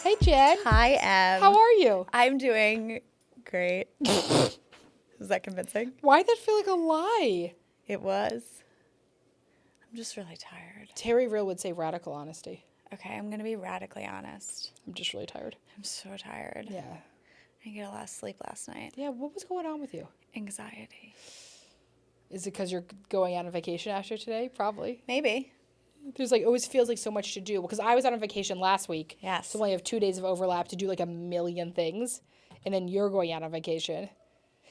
Hey, Jen. Hi, Em. How are you? I'm doing great. Is that convincing? Why'd that feel like a lie? It was. I'm just really tired. Terry Real would say radical honesty. Okay, I'm going to be radically honest. I'm just really tired. I'm so tired. Yeah. I didn't get a lot of sleep last night. Yeah, what was going on with you? Anxiety. Is it because you're going out on vacation after today? Probably. Maybe. There's like, always feels like so much to do. Because I was out on vacation last week. Yes. So I only have 2 days of overlap to do like a million things. And then you're going out on vacation.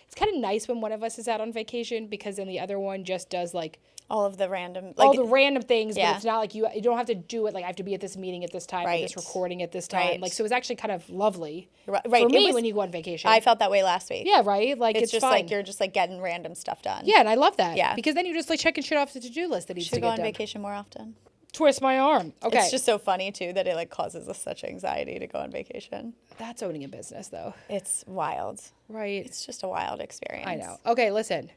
It's kind of nice when one of us is out on vacation because then the other one just does like all of the random, all the random things, yeah. but it's not like you don't have to do it like I have to be at this meeting at this time, right. or this recording at this time. Right. Like, so it's actually kind of lovely right. for me when you go on vacation. I felt that way last week. Yeah, right? Like it's just fun. like you're just like getting random stuff done. Yeah, and I love that. Yeah. Because then you're just like checking shit off the to-do list that needs to Should get go on done. vacation more often. Twist my arm. Okay. It's just so funny too that it like causes us such anxiety to go on vacation. That's owning a business though. It's wild. Right. It's just a wild experience. I know. Okay, listen.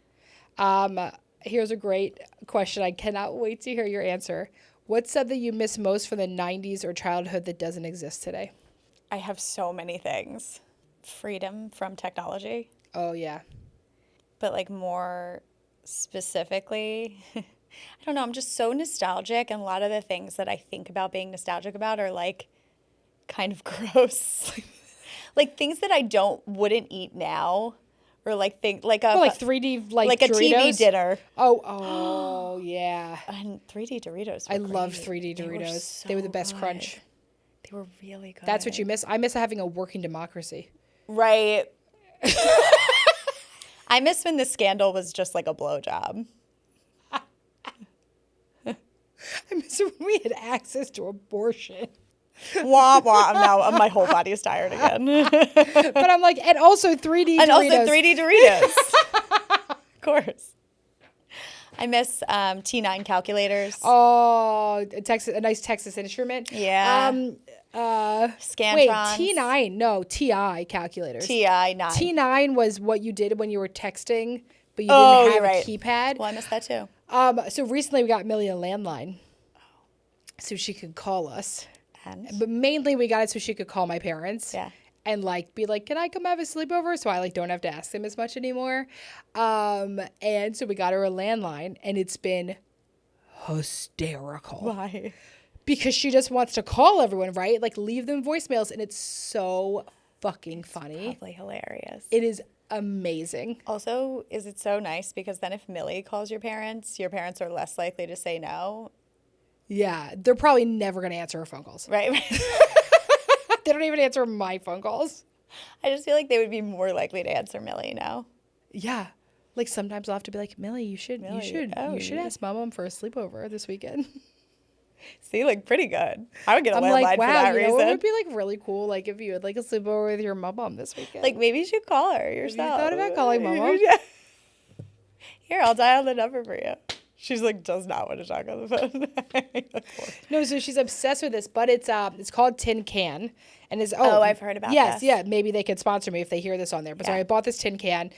Here's a great question. I cannot wait to hear your answer. What's something you miss most from the 90s or childhood that doesn't exist today? I have so many things. Freedom from technology. Oh, yeah. But like more specifically, I don't know, I'm just so nostalgic, and a lot of the things that I think about being nostalgic about are like kind of gross. Like things that I wouldn't eat now. Or like think like a 3D like a Doritos? TV dinner. Oh yeah. And 3D Doritos. I love 3D Doritos. They were the best crunch. They were really good. That's what you miss. I miss having a working democracy. Right. I miss when the scandal was just like a blowjob. I miss when we had access to abortion. Wah wah. Now my whole body is tired again. But I'm like, and also 3D Doritos. And also 3D Doritos. Of course. I miss T9 calculators. Oh, a nice Texas Instrument. Yeah. Scantrons. Wait, T9. No, TI calculators. TI9. T9 was what you did when you were texting, but you didn't have a keypad. Well, I missed that too. So recently we got Millie a landline, so she could call us. But mainly we got it so she could call my parents. Yeah. And like be like, can I come have a sleepover? So I like don't have to ask them as much anymore. And so we got her a landline, and it's been hysterical. Why? Because she just wants to call everyone, right? Like leave them voicemails, and it's so fucking funny. Probably hilarious. It is amazing. Also, is it so nice because then if Millie calls your parents are less likely to say no. Yeah, they're probably never going to answer her phone calls. Right. They don't even answer my phone calls. I just feel like they would be more likely to answer Millie now. Yeah. Like sometimes I'll have to be like, Millie, you should ask Mom for a sleepover this weekend. See, like pretty good. I would get a I'm landline like, wow, for that reason. It would be like really cool, like if you had like a sleepover with your mom this weekend. Like maybe you should call her yourself. Have you thought about calling Mom? Here, I'll dial the number for you. She's like, does not want to talk on the phone. No, so she's obsessed with this, but it's called Tin Can, and is I've heard about yes, this. yeah, maybe they could sponsor me if they hear this on there. But Yeah. so I bought this tin can.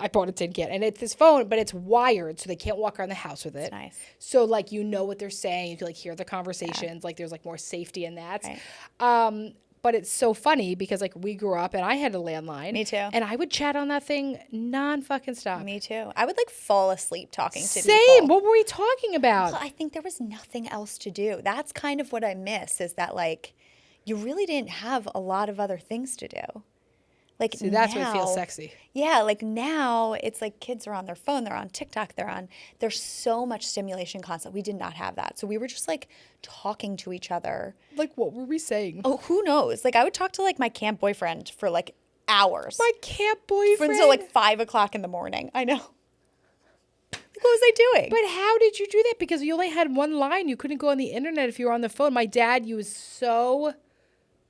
I bought a tin can, and it's this phone, but it's wired, so they can't walk around the house with it. That's nice. So like you know what they're saying, you can like hear the conversations. Like there's like more safety in that. Right. But it's so funny because like we grew up and I had a landline. Me too. And I would chat on that thing non-fucking-stop. Me too. I would like fall asleep talking to people. Same. What were we talking about? Well, I think there was nothing else to do. That's kind of what I miss is that like you really didn't have a lot of other things to do. Like See, that's what feels sexy. Yeah, like now it's like kids are on their phone, they're on TikTok, there's so much stimulation content. We did not have that. So we were just like talking to each other. Like what were we saying? Oh, who knows? Like I would talk to like my camp boyfriend for like hours. My camp boyfriend? Until like 5 o'clock in the morning. I know. What was I doing? But how did you do that? Because you only had one line. You couldn't go on the internet if you were on the phone. My dad used so...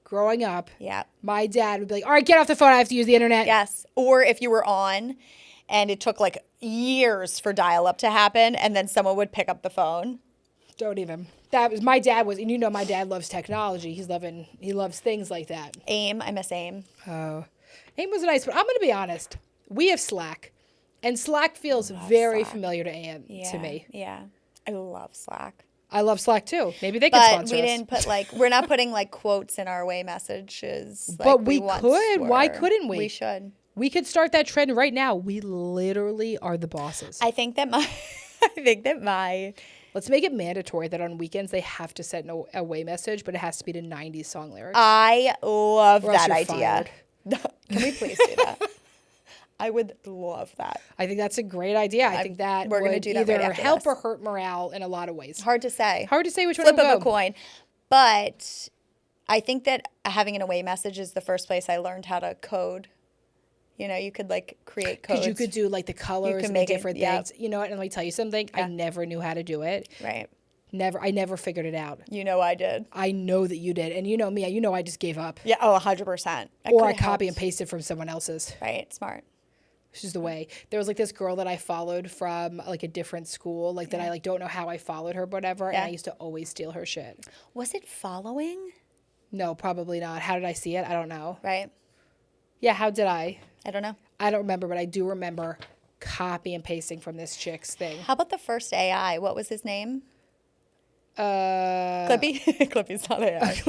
Growing up, yeah, my dad would be like, all right, get off the phone. I have to use the internet. Yes. Or if you were on and it took like years for dial-up to happen and then someone would pick up the phone. Don't even. That was my dad was, and you know my dad loves technology. He loves things like that. AIM. I miss AIM. Oh. AIM was nice, but I'm going to be honest. We have Slack. And Slack feels Love very Slack. familiar to me. Yeah. I love Slack. I love Slack too. Maybe they could But sponsor we us. didn't put like, we're not putting like quotes in our away messages. Like But we once could. Why were. couldn't we? We should. We could start that trend right now. We literally are the bosses. I think that my Let's make it mandatory that on weekends they have to send an away message, but it has to be to 90s song lyrics. I love Or else that you're idea. fired. Can we please do that? I would love that. I think that's a great idea. I think that we're gonna would do that right either after help this. or hurt morale in a lot of ways. Hard to say. Hard to say which one Flip will of go. a coin. But I think that having an away message is the first place I learned how to code. You know, you could like create codes. Because you could do like the colors and the make it- different yep. things. You know what? And let me tell you something. I never knew how to do it. Right. I never figured it out. You know I did. I know that you did. And you know me. You know I just gave up. Yeah. Oh, 100%. Or I copy and pasted from someone else's. Right. Smart. Which is the way. There was like this girl that I followed from like a different school, like that I like don't know how I followed her, whatever. And I used to always steal her shit. Was it following? No, probably not. How did I see it? I don't know. Right. Yeah, how did I? I don't know. I don't remember, but I do remember copy and pasting from this chick's thing. How about the first AI? What was his name? Uh, Clippy? Clippy's not AI.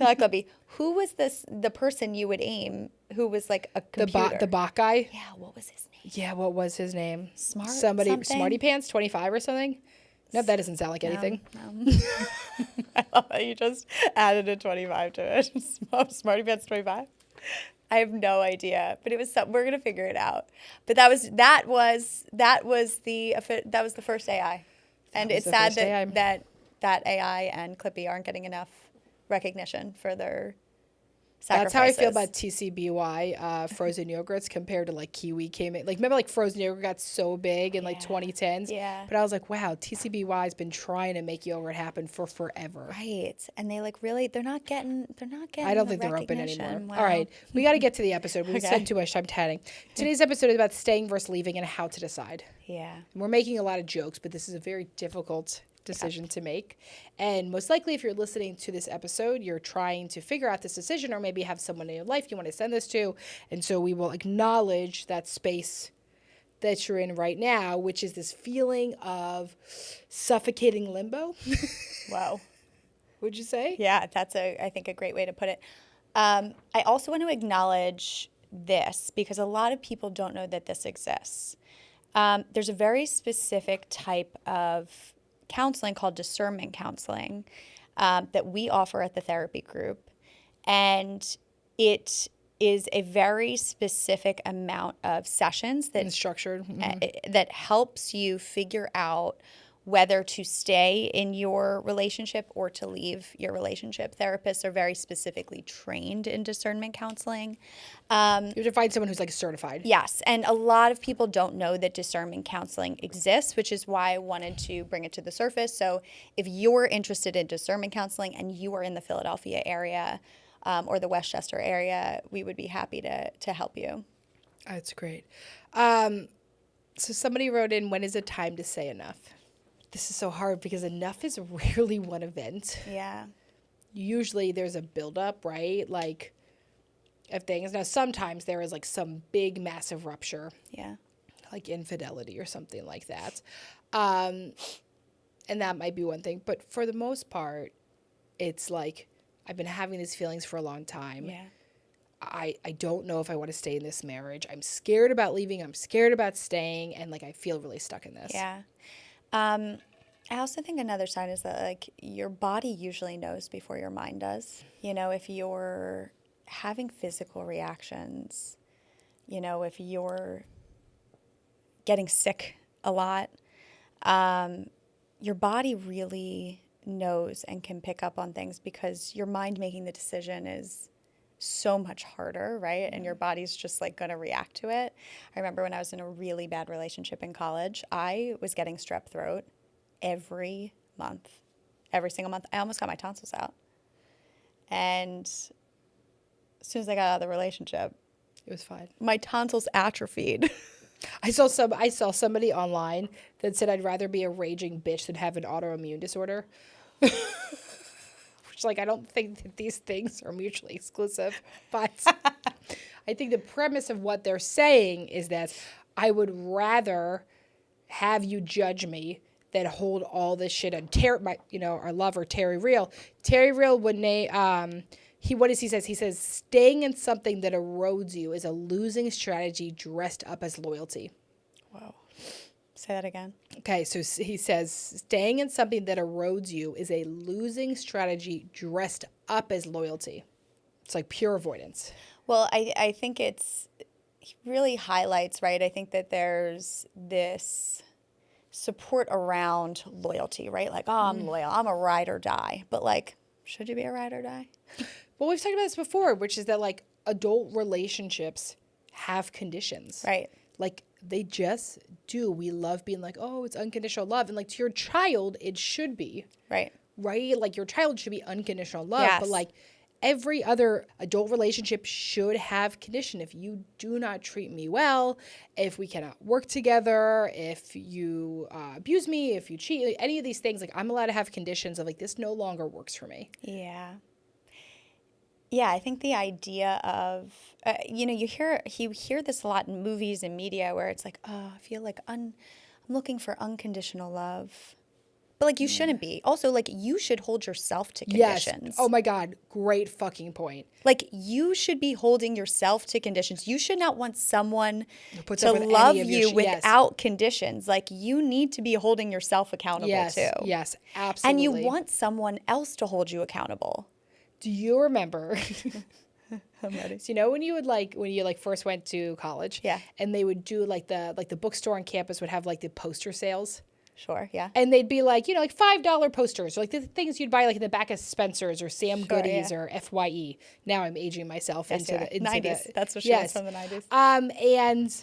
Not Clippy. Who was the person you would aim who was like a computer? the bot guy. Yeah, what was his name? Yeah, what was his name? Something? Smarty Pants 25 or something. No, that doesn't sound like anything. No. I love that you just added a 25 to it. Smarty Pants 25. I have no idea, but it was we're gonna figure it out. But that was the first AI, and it's sad that AI and Clippy aren't getting enough recognition for their sacrifices. That's how I feel about TCBY frozen yogurts compared to like Kiwi came in. Like remember like frozen yogurt got so big in like 2010s? Yeah. But I was like, wow, TCBY has been trying to make yogurt happen for forever. Right. And they like really they're not getting I don't think they're open anymore. Wow. All right. We got to get to the episode. We spent too much time chatting. Today's episode is about staying versus leaving and how to decide. Yeah. And we're making a lot of jokes, but this is a very difficult decision to make. And most likely if you're listening to this episode, you're trying to figure out this decision or maybe have someone in your life you want to send this to. And so we will acknowledge that space that you're in right now, which is this feeling of suffocating limbo. Wow. Would you say? Yeah, that's I think a great way to put it. I also want to acknowledge this because a lot of people don't know that this exists. There's a very specific type of counseling called discernment counseling that we offer at the therapy group. And it is a very specific amount of sessions that structured that helps you figure out whether to stay in your relationship or to leave your relationship. Therapists are very specifically trained in discernment counseling. You have to find someone who's like certified. Yes, and a lot of people don't know that discernment counseling exists, which is why I wanted to bring it to the surface. So if you're interested in discernment counseling and you are in the Philadelphia area or the Westchester area, we would be happy to help you. That's great. So somebody wrote in, when is it time to say enough? This is so hard because enough is rarely one event. Yeah. Usually there's a buildup, right? Like of things. Now sometimes there is like some big massive rupture. Yeah. Like infidelity or something like that. And that might be one thing. But for the most part, it's like I've been having these feelings for a long time. Yeah. I don't know if I want to stay in this marriage. I'm scared about leaving. I'm scared about staying. And like I feel really stuck in this. Yeah. I also think another sign is that like your body usually knows before your mind does. You know, if you're having physical reactions, you know, if you're getting sick a lot, your body really knows and can pick up on things because your mind making the decision is so much harder, right? And your body's just like going to react to it. I remember when I was in a really bad relationship in college, I was getting strep throat every single month. I almost got my tonsils out. And as soon as I got out of the relationship, It was fine. my tonsils atrophied. I saw somebody online that said I'd rather be a raging bitch than have an autoimmune disorder. Which, like, I don't think that these things are mutually exclusive. But I think the premise of what they're saying is that I would rather have you judge me than hold all this shit on our lover Terry Real. Terry Real would what does he says? He says staying in something that erodes you is a losing strategy dressed up as loyalty. Whoa. Say that again. Okay, so he says staying in something that erodes you is a losing strategy dressed up as loyalty. It's like pure avoidance. Well, I think he really highlights, right? I think that there's this support around loyalty, right? Like, oh, I'm loyal. I'm a ride or die. But like, should you be a ride or die? Well, we've talked about this before, which is that like adult relationships have conditions. Right. Like they just do. We love being like, oh, it's unconditional love. And like to your child, it should be. Right. Right? Like your child should be unconditional love. Yes. But like every other adult relationship should have condition. If you do not treat me well, if we cannot work together, if you abuse me, if you cheat, any of these things, like I'm allowed to have conditions of like, this no longer works for me. Yeah. Yeah, I think the idea of, you hear this a lot in movies and media where it's like, oh, I feel like I'm looking for unconditional love. But like you shouldn't be. Also, like you should hold yourself to conditions. Yes. Oh my God. Great fucking point. Like you should be holding yourself to conditions. You should not want someone Puts to up with love any of your you yes. without conditions. Like you need to be holding yourself accountable too. Yes, absolutely. And you want someone else to hold you accountable. Do you remember? I'm ready. So, when you first went to college, Yeah. and they would do like the bookstore on campus would have like the poster sales. Sure, yeah. And they'd be like, like $5 posters, or like the things you'd buy like in the back of Spencer's or Sam Sure, Goodies yeah. or FYE. Now I'm aging myself Yes, into the 90s. That's what she yes. was from the 90s. And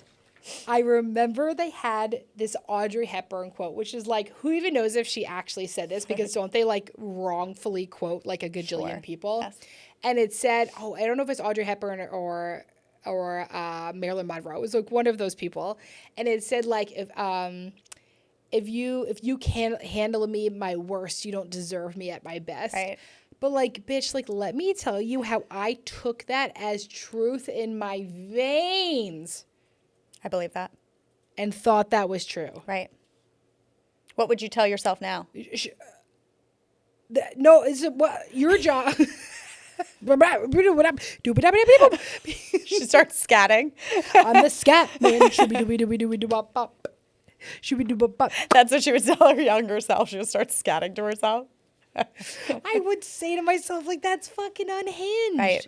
I remember they had this Audrey Hepburn quote, which is like, who even knows if she actually said this? Because don't they like wrongfully quote like a gajillion Sure. people? Yes. And it said, I don't know if it's Audrey Hepburn or Marilyn Monroe. It was like one of those people. And it said like, if you can't handle me at my worst, you don't deserve me at my best. Right. But like, bitch, like, let me tell you how I took that as truth in my veins I believe that. and thought that was true. Right. What would you tell yourself now? No, it's what your job. She starts scatting. I'm the scat man. Shooby-dooby-dooby-dooby-doo-bop-bop. Shooby-doo-bop-bop. That's what she would tell her younger self. She would start scatting to herself. I would say to myself, like, that's fucking unhinged. Right.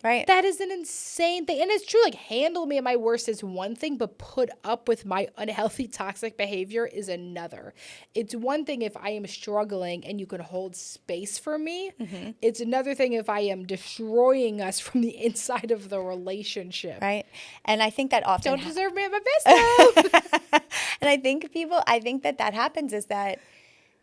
Right. That is an insane thing. And it's true, like, handle me at my worst is one thing, but put up with my unhealthy, toxic behavior is another. It's one thing if I am struggling and you can hold space for me. Mm-hmm. It's another thing if I am destroying us from the inside of the relationship. Right. And I think that often... Don't deserve me at my best, though. And I think that happens is that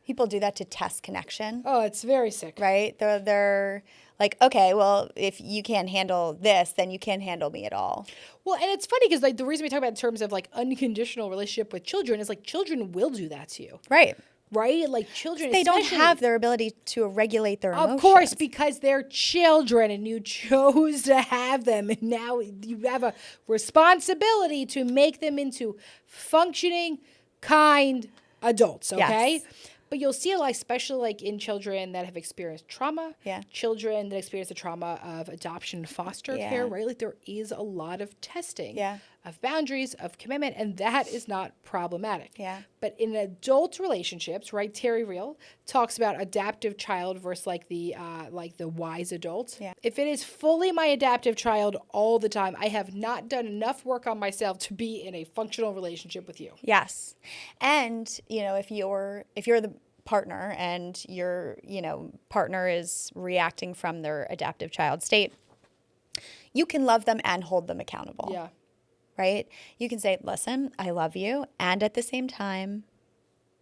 people do that to test connection. Oh, it's very sick. Right? They're like, okay, well, if you can't handle this, then you can't handle me at all. Well, and it's funny because like the reason we talk about in terms of like unconditional relationship with children is like children will do that to you. Right. Right? Like children, they don't have their ability to regulate their emotions. Of course, because they're children and you chose to have them. And now you have a responsibility to make them into functioning, kind adults. Okay? Yes. But you'll see a lot, especially like in children that have experienced trauma, Yeah. children that experience the trauma of adoption and foster Yeah. care, right? Like there is a lot of testing Yeah. of boundaries, of commitment, and that is not problematic. Yeah. But in adult relationships, right? Terry Real talks about adaptive child versus like the wise adult. Yeah. If it is fully my adaptive child all the time, I have not done enough work on myself to be in a functional relationship with you. Yes. And, if you're the partner and your, partner is reacting from their adaptive child state, you can love them and hold them accountable. Yeah. Right? You can say, listen, I love you. And at the same time,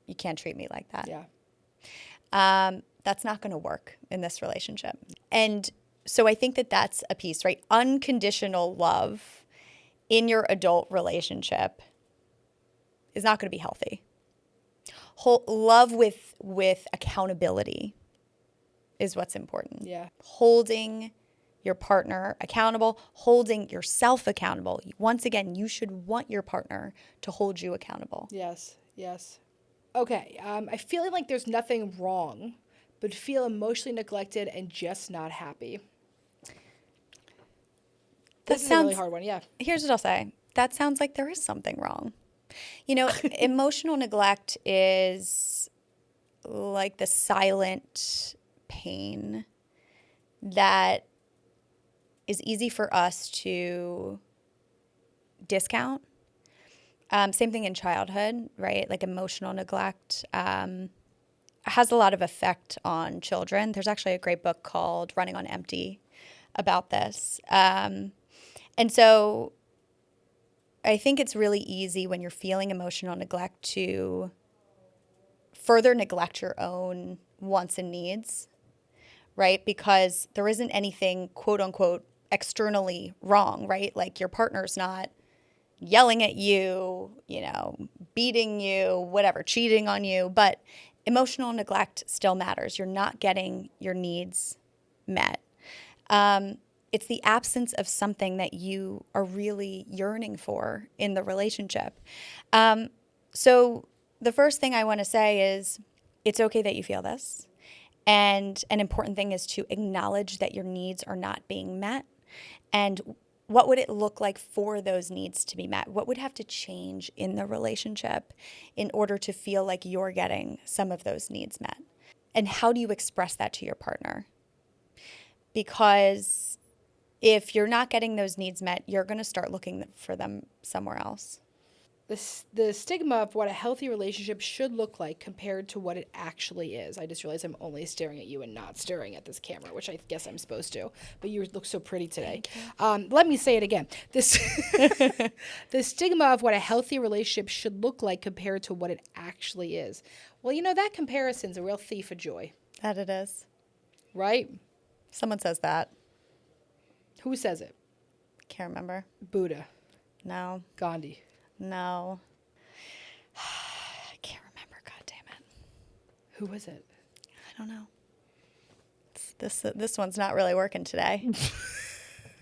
you can't treat me like that. Yeah. That's not going to work in this relationship. And so I think that that's a piece, right? Unconditional love in your adult relationship is not going to be healthy. Love with accountability is what's important. Yeah. Holding your partner accountable, holding yourself accountable. Once again, you should want your partner to hold you accountable. Yes, yes. Okay, I feel like there's nothing wrong, but feel emotionally neglected and just not happy. That This is a really sounds, hard one, yeah. here's what I'll say. That sounds like there is something wrong. You know, emotional neglect is like the silent pain that is easy for us to discount. Same thing in childhood, right? Like emotional neglect has a lot of effect on children. There's actually a great book called Running on Empty about this. And so I think it's really easy when you're feeling emotional neglect to further neglect your own wants and needs, right? Because there isn't anything, quote unquote, externally wrong, right? Like your partner's not yelling at you, beating you, whatever, cheating on you, but emotional neglect still matters. You're not getting your needs met. It's the absence of something that you are really yearning for in the relationship. So the first thing I want to say is it's okay that you feel this. And an important thing is to acknowledge that your needs are not being met. And what would it look like for those needs to be met? What would have to change in the relationship in order to feel like you're getting some of those needs met? And how do you express that to your partner? Because if you're not getting those needs met, you're going to start looking for them somewhere else. The stigma of what a healthy relationship should look like compared to what it actually is. I just realized I'm only staring at you and not staring at this camera, which I guess I'm supposed to. But you look so pretty today. Let me say it again. The stigma of what a healthy relationship should look like compared to what it actually is. Well, that comparison's a real thief of joy. That it is. Right? Someone says that. Who says it? Can't remember. Buddha. No. Gandhi. No. I can't remember. God damn it. Who was it? I don't know. This one's not really working today.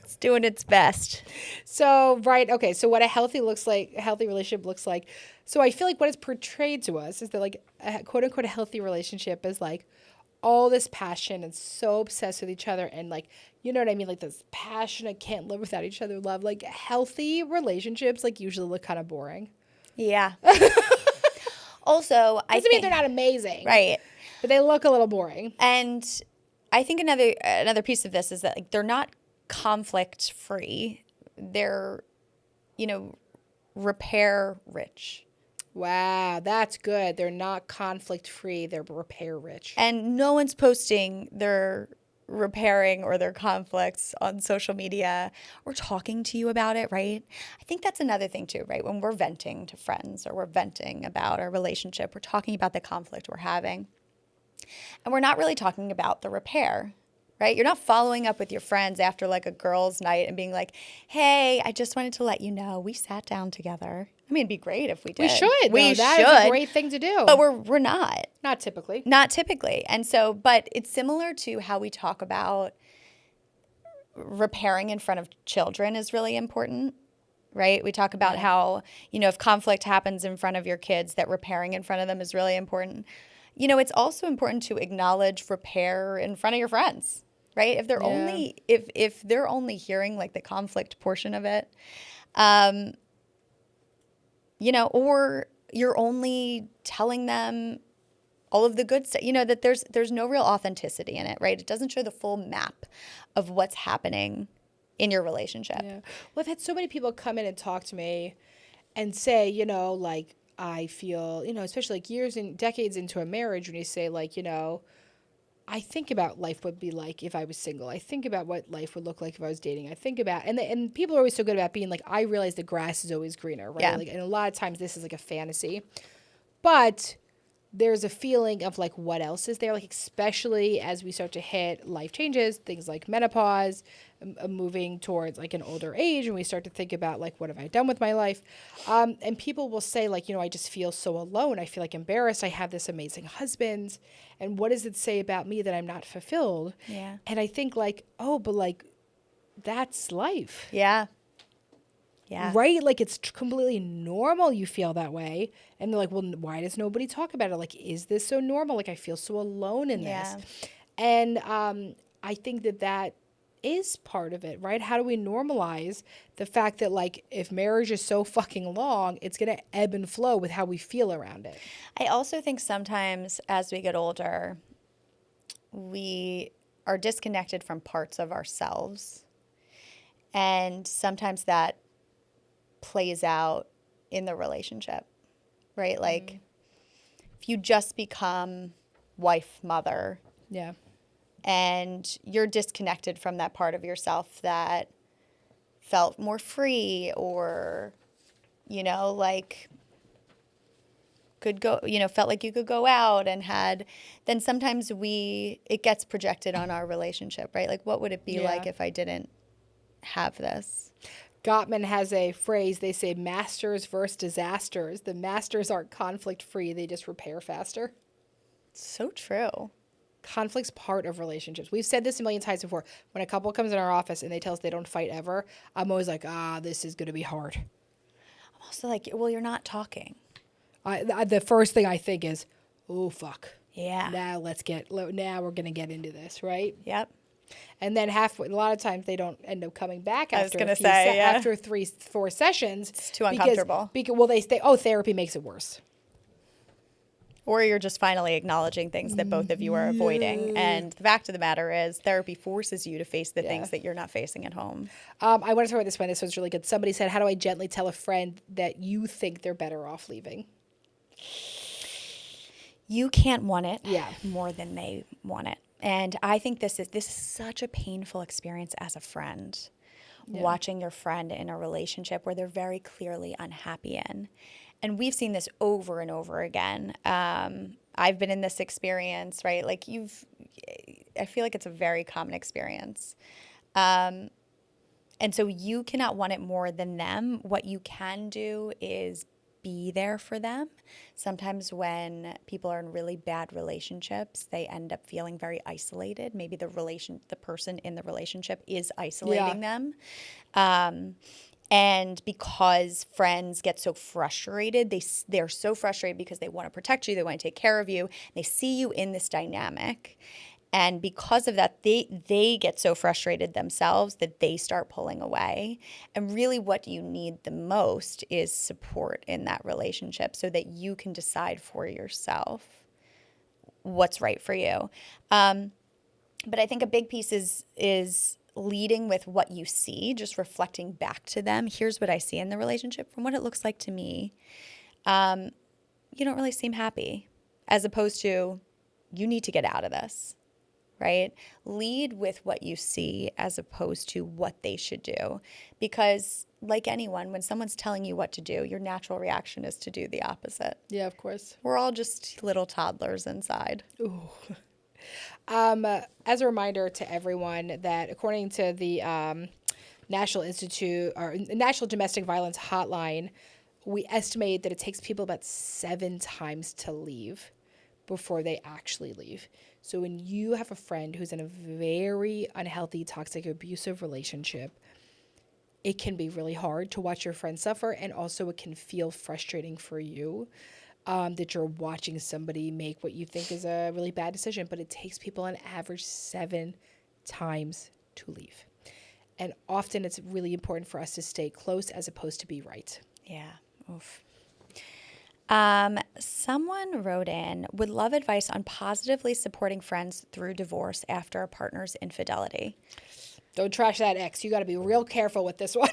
It's doing its best. So, right. Okay. So what a healthy relationship looks like. So I feel like what is portrayed to us is that like a quote unquote a healthy relationship is like all this passion and so obsessed with each other and like, you know what I mean? Like this passionate, can't live without each other love. Like healthy relationships like usually look kind of boring. Yeah. Also, Doesn't mean they're not amazing. Right. But they look a little boring. And I think another piece of this is that like they're not conflict free. They're, repair rich. Wow, that's good. They're not conflict free. They're repair rich. And no one's posting their repairing or their conflicts on social media or talking to you about it, right? I think that's another thing too, right? When we're venting to friends or we're venting about our relationship, we're talking about the conflict we're having. And we're not really talking about the repair, right? You're not following up with your friends after like a girls' night and being like, hey, I just wanted to let you know we sat down together. I mean, it'd be great if we did. We should. We That should. is a great thing to do. But we're not. Not typically. Not typically. And so, but it's similar to how we talk about repairing in front of children is really important, right? We talk about how, if conflict happens in front of your kids, that repairing in front of them is really important. It's also important to acknowledge repair in front of your friends, right? If they're only if they're only hearing like the conflict portion of it, or you're only telling them all of the good stuff, that there's no real authenticity in it, right? It doesn't show the full map of what's happening in your relationship. Yeah. Well, I've had so many people come in and talk to me and say, like, I feel, especially like years and decades into a marriage when you say like, I think about life would be like if I was single. I think about what life would look like if I was dating. I think about, and people are always so good about being like, I realize the grass is always greener, right? Yeah. Like, and a lot of times this is like a fantasy, but there's a feeling of like, what else is there? Like, especially as we start to hit life changes, things like menopause, moving towards like an older age, and we start to think about like, what have I done with my life? And people will say like, I just feel so alone. I feel like embarrassed. I have this amazing husband. And what does it say about me that I'm not fulfilled? Yeah. And I think like, oh, but like, that's life. Yeah. Yeah. Right? Like, it's completely normal you feel that way. And they're like, well, why does nobody talk about it? Like, is this so normal? Like, I feel so alone in Yeah. this. And I think that is part of it, right? How do we normalize the fact that, like, if marriage is so fucking long, it's going to ebb and flow with how we feel around it. I also think sometimes as we get older, we are disconnected from parts of ourselves. And sometimes that plays out in the relationship, right? Like if you just become wife, mother, Yeah. and you're disconnected from that part of yourself that felt more free or, like could go, felt like you could go out and then sometimes it gets projected on our relationship, right? Like what would it be like if I didn't have this? Gottman has a phrase, they say masters versus disasters. The masters aren't conflict free, they just repair faster. So true. Conflict's part of relationships. We've said this a million times before. When a couple comes in our office and they tell us they don't fight ever, I'm always like, this is going to be hard. I'm also like, well, you're not talking. The first thing I think is, oh, fuck. Yeah. Now we're going to get into this, right? Yep. And then a lot of times they don't end up coming back after after 3-4 sessions. It's too uncomfortable. Well, they say, therapy makes it worse. Or you're just finally acknowledging things that both of you are avoiding. And the fact of the matter is therapy forces you to face the things that you're not facing at home. I want to talk about this one. This one's really good. Somebody said, how do I gently tell a friend that you think they're better off leaving? You can't want it Yeah. more than they want it. And I think this is such a painful experience as a friend, watching your friend in a relationship where they're very clearly unhappy in. And we've seen this over and over again. I've been in this experience, right? Like I feel like it's a very common experience. And so you cannot want it more than them. What you can do is be there for them. Sometimes when people are in really bad relationships, they end up feeling very isolated. Maybe the person in the relationship is isolating them. And because friends get so frustrated, they're so frustrated because they want to protect you, they want to take care of you, they see you in this dynamic. And because of that, they get so frustrated themselves that they start pulling away. And really what you need the most is support in that relationship so that you can decide for yourself what's right for you. But I think a big piece is leading with what you see, just reflecting back to them. Here's what I see in the relationship from what it looks like to me. You don't really seem happy, as opposed to you need to get out of this. Right? Lead with what you see as opposed to what they should do. Because like anyone, when someone's telling you what to do, your natural reaction is to do the opposite. Yeah, of course. We're all just little toddlers inside. Ooh. As a reminder to everyone that according to the National Domestic Violence Hotline, we estimate that it takes people about 7 times to leave before they actually leave. So when you have a friend who's in a very unhealthy, toxic, abusive relationship, it can be really hard to watch your friend suffer, and also it can feel frustrating for you that you're watching somebody make what you think is a really bad decision, but it takes people on average 7 times to leave. And often it's really important for us to stay close as opposed to be right. Yeah. Oof. Someone wrote in, would love advice on positively supporting friends through divorce after a partner's infidelity. Don't trash that ex. You got to be real careful with this one.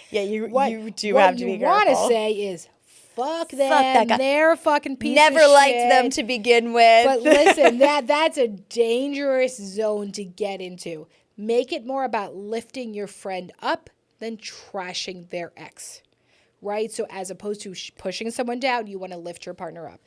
Yeah, you do have to be careful. What you want to say is, fuck them. that guy. They're a fucking piece Never of shit. liked them to begin with. But listen, that's a dangerous zone to get into. Make it more about lifting your friend up than trashing their ex. Right? So as opposed to pushing someone down, you want to lift your partner up.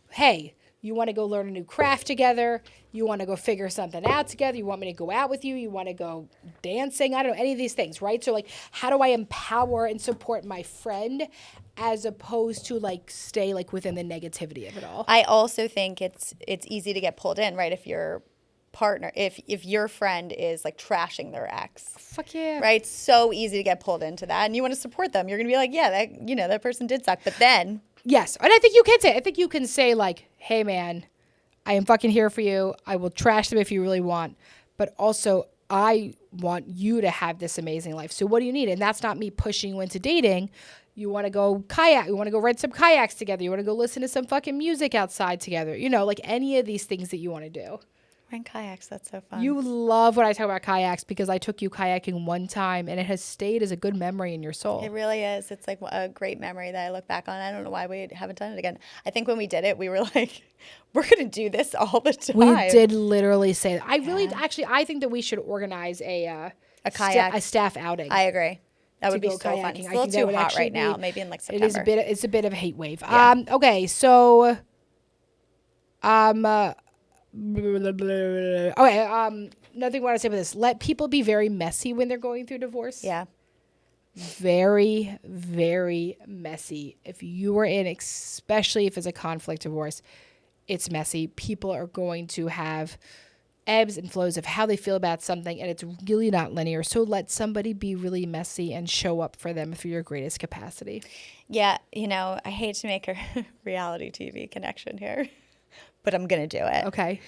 Hey, you want to go learn a new craft together. You want to go figure something out together. You want me to go out with you. You want to go dancing. I don't know, any of these things, right? So like, how do I empower and support my friend as opposed to like stay like within the negativity of it all? I also think it's easy to get pulled in, right? If you're partner, if your friend is like trashing their ex, Fuck yeah. right? So easy to get pulled into that, and you want to support them. You're gonna be like, yeah, that person did suck, but then Yes. And I think you can say like, hey man, I am fucking here for you. I will trash them if you really want. But also I want you to have this amazing life. So what do you need? And that's not me pushing you into dating. You want to go kayak. You want to go rent some kayaks together. You want to go listen to some fucking music outside together. You know, like any of these things that you want to do. rent kayaks. That's so fun. You love when I talk about kayaks because I took you kayaking one time and it has stayed as a good memory in your soul. It really is. It's like a great memory that I look back on. I don't know why we haven't done it again. I think when we did it, we were like, we're going to do this all the time. We did literally say that. I really, actually, I think that we should organize a kayak. a staff outing. I agree. That would be go so fun. kayaking. It's I a little think that too would hot actually right now. be- Maybe in like It September. is it's a bit of a heat wave. Yeah. Okay, so okay, another thing I want to say about this. Let people be very messy when they're going through divorce. Yeah. Very, very messy. If you are in, especially if it's a conflict divorce, it's messy. People are going to have ebbs and flows of how they feel about something, and it's really not linear. So let somebody be really messy and show up for them through your greatest capacity. Yeah. I hate to make a reality TV connection here, but I'm going to do it. Okay.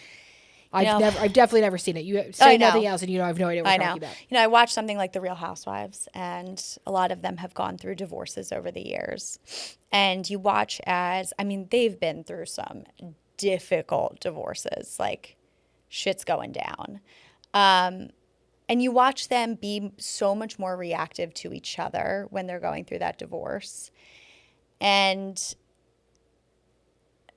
I've definitely never seen it. You say nothing else, and I have no idea what I you're know. talking about. I watched something like The Real Housewives, and a lot of them have gone through divorces over the years. And you watch they've been through some difficult divorces, like shit's going down. And you watch them be so much more reactive to each other when they're going through that divorce. And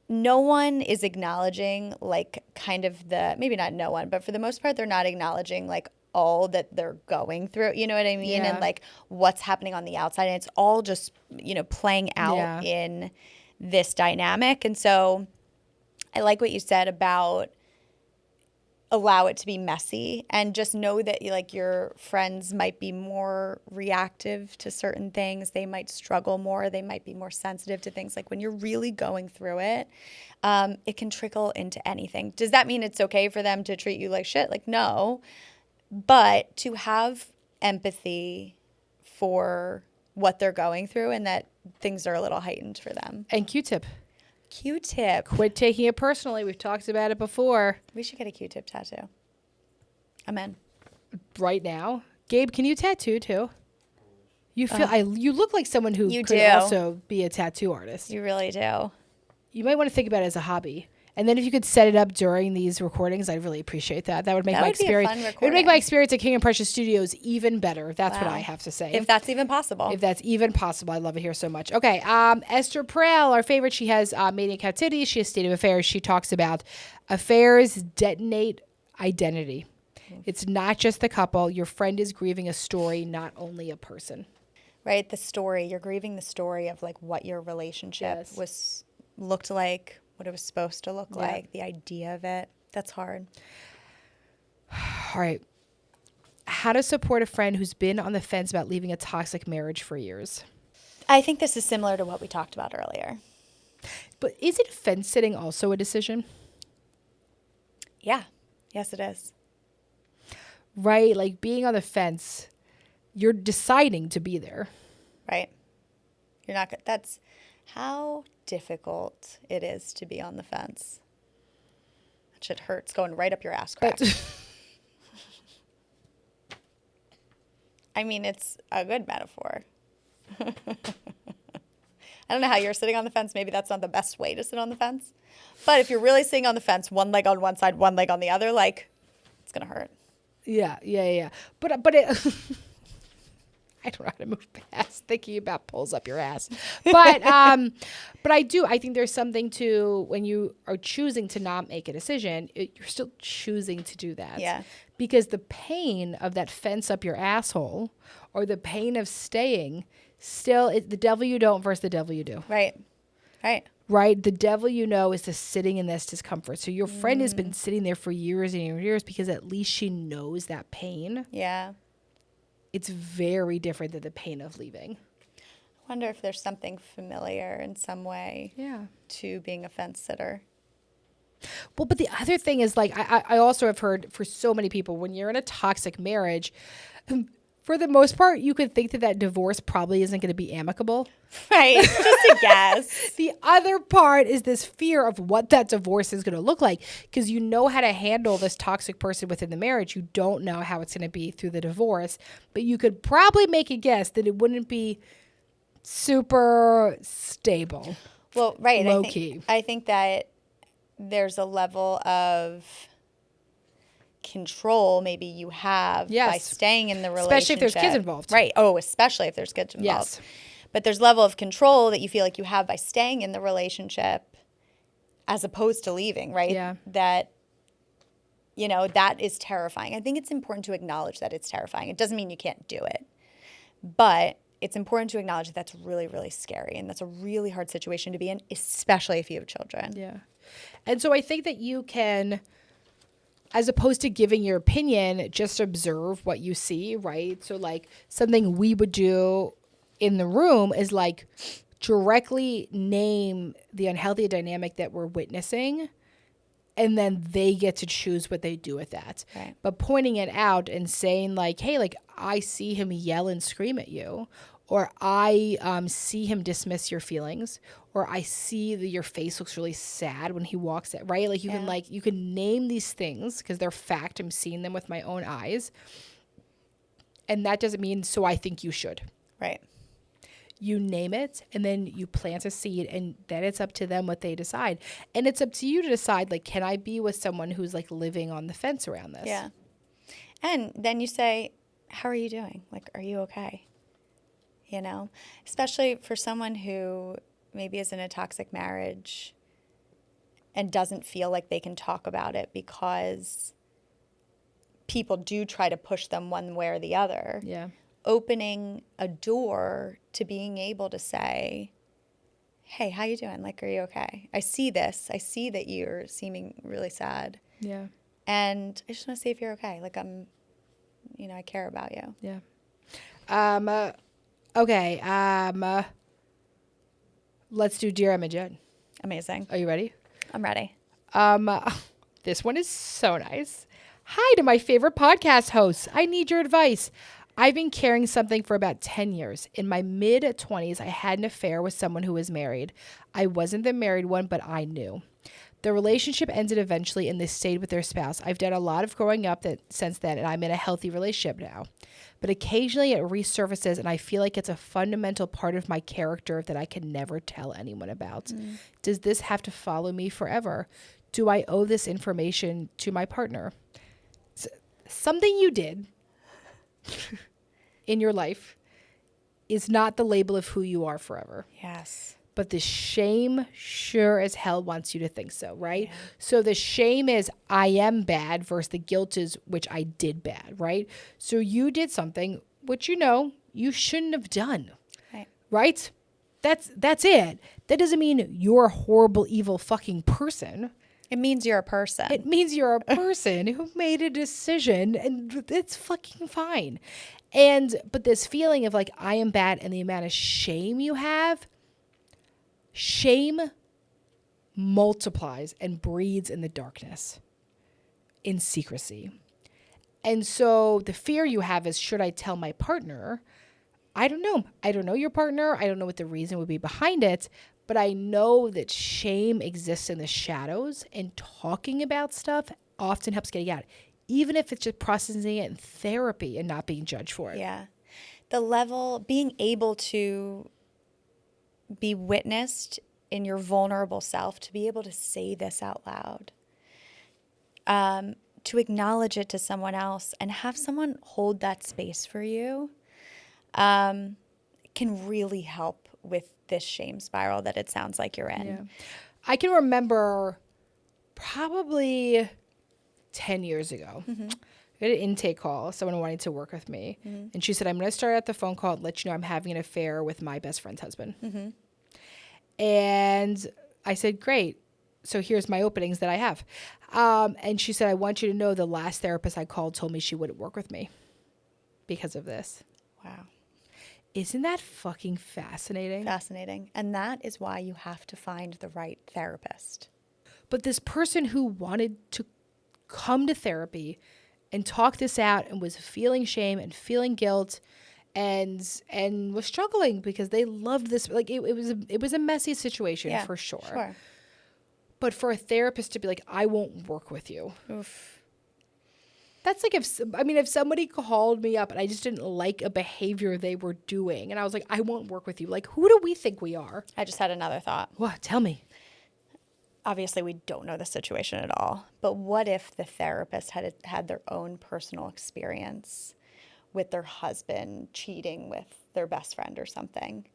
no one is acknowledging like kind of maybe not no one, but for the most part, they're not acknowledging like all that they're going through. You know what I mean? Yeah. And like what's happening on the outside. And it's all just, playing out in this dynamic. And so I like what you said about allow it to be messy and just know that like your friends might be more reactive to certain things. They might struggle more. They might be more sensitive to things. Like when you're really going through it, it can trickle into anything. Does that mean it's okay for them to treat you like shit? Like, no. But to have empathy for what they're going through and that things are a little heightened for them. And Q-tip. Q-tip. Quit taking it personally. We've talked about it before. We should get a Q-tip tattoo. I'm in. Right now. Gabe, can you tattoo too? You feel you look like someone who You could do. also be a tattoo artist. You really do. You might want to think about it as a hobby. And then if you could set it up during these recordings, I'd really appreciate that. That would make That my would be a experience fun it would make my recording. experience at King and Precious Studios even better. That's what Wow. I have to say. If that's even possible. If that's even possible, I love it here so much. Okay, Esther Perel, our favorite. She has Mating in Captivity. She has State of Affairs. She talks about affairs detonate identity. It's not just the couple. Your friend is grieving a story, not only a person. Right? The story. You're grieving the story of like what your relationship Yes. looked like, what it was supposed to look Yeah. like, the idea of it. That's hard. All right. How to support a friend who's been on the fence about leaving a toxic marriage for years. I think this is similar to what we talked about earlier. But is it fence sitting also a decision? Yeah. Yes, it is. Right? Like being on the fence, you're deciding to be there. Right? You're not good. That's how difficult it is to be on the fence. That shit hurts going right up your ass crack. I mean, it's a good metaphor. I don't know how you're sitting on the fence. Maybe that's not the best way to sit on the fence. But if you're really sitting on the fence, one leg on one side, one leg on the other, like, it's going to hurt. Yeah. But it, I don't know how to move past thinking about pulls up your ass. But I do. I think there's something to when you are choosing to not make a decision, you're still choosing to do that. Yeah. Because the pain of that fence up your asshole or the pain of staying still the devil you don't versus the devil you do. Right. Right? The devil you know is just sitting in this discomfort. So your friend has been sitting there for years and years because at least she knows that pain. Yeah. It's very different than the pain of leaving. I wonder if there's something familiar in some way Yeah. to being a fence sitter. Well, but the other thing is like, I also have heard for so many people, when you're in a toxic marriage, for the most part, you could think that that divorce probably isn't going to be amicable. Right. Just a guess. The other part is this fear of what that divorce is going to look like, because you know how to handle this toxic person within the marriage. You don't know how it's going to be through the divorce, but you could probably make a guess that it wouldn't be super stable. Well, right. Low key. I think that there's a level of control maybe you have by staying in the relationship. Especially if there's kids involved. Right. Oh, especially if there's kids involved. Yes. But there's level of control that you feel like you have by staying in the relationship as opposed to leaving, right? Yeah. That, you know, that is terrifying. I think it's important to acknowledge that it's terrifying. It doesn't mean you can't do it. But it's important to acknowledge that that's really, really scary. And that's a really hard situation to be in, especially if you have children. Yeah. And so I think that you can, as opposed to giving your opinion, just observe what you see, right? So like something we would do in the room is like directly name the unhealthy dynamic that we're witnessing, and then they get to choose what they do with that. Right. But pointing it out and saying like, hey, like I see him yell and scream at you, or I see him dismiss your feelings, or I see that your face looks really sad when he walks out, right? Like you can name these things because they're fact. I'm seeing them with my own eyes. And that doesn't mean, so I think you should. Right. You name it, and then you plant a seed, and then it's up to them what they decide. And it's up to you to decide, like, can I be with someone who's like living on the fence around this? Yeah. And then you say, how are you doing? Like, are you okay? You know, especially for someone who maybe is in a toxic marriage and doesn't feel like they can talk about it because people do try to push them one way or the other. Yeah. Opening a door to being able to say, hey, how you doing? Like, are you okay? I see this. I see that you're seeming really sad. Yeah. And I just want to see if you're okay. Like, I care about you. Yeah. Okay. Let's do Dear Emma Jen. Amazing. Are you ready? I'm ready. This one is so nice. Hi to my favorite podcast hosts. I need your advice. I've been carrying something for about 10 years. In my mid-20s, I had an affair with someone who was married. I wasn't the married one, but I knew. The relationship ended eventually, and they stayed with their spouse. I've done a lot of growing up since then, and I'm in a healthy relationship now. But occasionally it resurfaces, and I feel like it's a fundamental part of my character that I can never tell anyone about. Does this have to follow me forever? Do I owe this information to my partner? Something you did in your life is not the label of who you are forever. Yes. But the shame sure as hell wants you to think so, right? Yeah. So the shame is I am bad versus the guilt is which I did bad, right? So you did something which you shouldn't have done, right? That's it. That doesn't mean you're a horrible, evil fucking person. It means you're a person. It means you're a person who made a decision, and it's fucking fine. But this feeling of like, I am bad, and the amount of shame you have, shame multiplies and breeds in the darkness, in secrecy. And so the fear you have is, should I tell my partner? I don't know. I don't know your partner. I don't know what the reason would be behind it. But I know that shame exists in the shadows, and talking about stuff often helps getting out, even if it's just processing it in therapy and not being judged for it. Yeah. The level, being able to be witnessed in your vulnerable self, to be able to say this out loud, to acknowledge it to someone else and have someone hold that space for you, can really help with this shame spiral that it sounds like you're in. Yeah. I can remember probably 10 years ago, I had an intake call, someone wanting to work with me. And she said, I'm going to start out the phone call and let you know I'm having an affair with my best friend's husband. And I said, great. So here's my openings that I have. And she said, I want you to know the last therapist I called told me she wouldn't work with me because of this. Wow. Isn't that fucking fascinating? Fascinating. And that is why you have to find the right therapist. But this person who wanted to come to therapy and talk this out and was feeling shame and feeling guilt and was struggling because they loved this, like it was a messy situation for sure. But for a therapist to be like, I won't work with you. Oof. That's like if somebody called me up and I just didn't like a behavior they were doing and I was like, I won't work with you. Like, who do we think we are? I just had another thought. What? Tell me. Obviously, we don't know the situation at all. But what if the therapist had their own personal experience with their husband cheating with their best friend or something?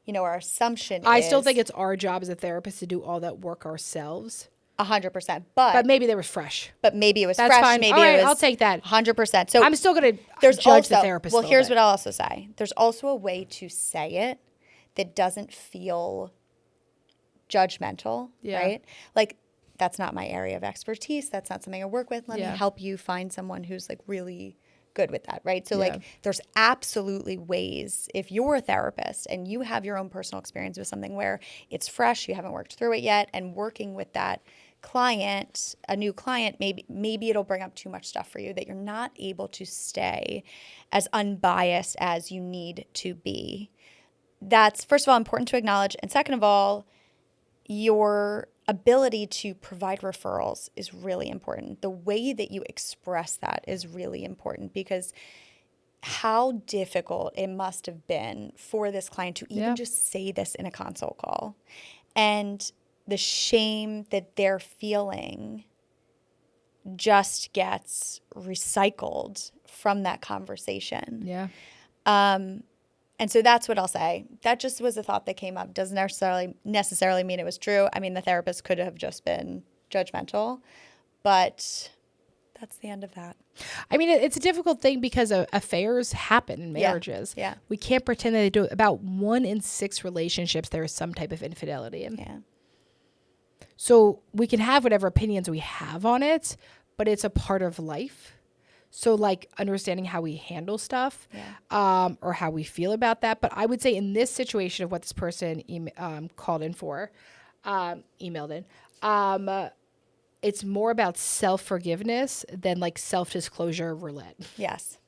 You know, our assumption I is... still think it's our job as a therapist to do all that work ourselves. 100%. But maybe they were fresh. But maybe it was That's fresh. fine. Maybe all right, it was... I'll take that. 100%. So I'm still going to judge the therapist Well, a here's bit. what I'll also say. There's also a way to say it that doesn't feel judgmental, right? Like, that's not my area of expertise. That's not something I work with. Let me help you find someone who's like really good with that, right? So like there's absolutely ways, if you're a therapist and you have your own personal experience with something where it's fresh, you haven't worked through it yet, and working with that client, a new client, maybe it'll bring up too much stuff for you that you're not able to stay as unbiased as you need to be. That's, first of all, important to acknowledge. And second of all, your ability to provide referrals is really important. The way that you express that is really important, because how difficult it must have been for this client to even just say this in a consult call. And the shame that they're feeling just gets recycled from that conversation. Yeah. And so that's what I'll say. That just was a thought that came up. Doesn't necessarily mean it was true. I mean, the therapist could have just been judgmental, but that's the end of that. I mean, it's a difficult thing because affairs happen in marriages. Yeah. We can't pretend that they do. About 1 in 6 relationships, there is some type of infidelity in. Yeah. So we can have whatever opinions we have on it, but it's a part of life. So like understanding how we handle stuff, or how we feel about that. But I would say in this situation of what this person called in for, emailed in, it's more about self-forgiveness than like self-disclosure roulette. Yes.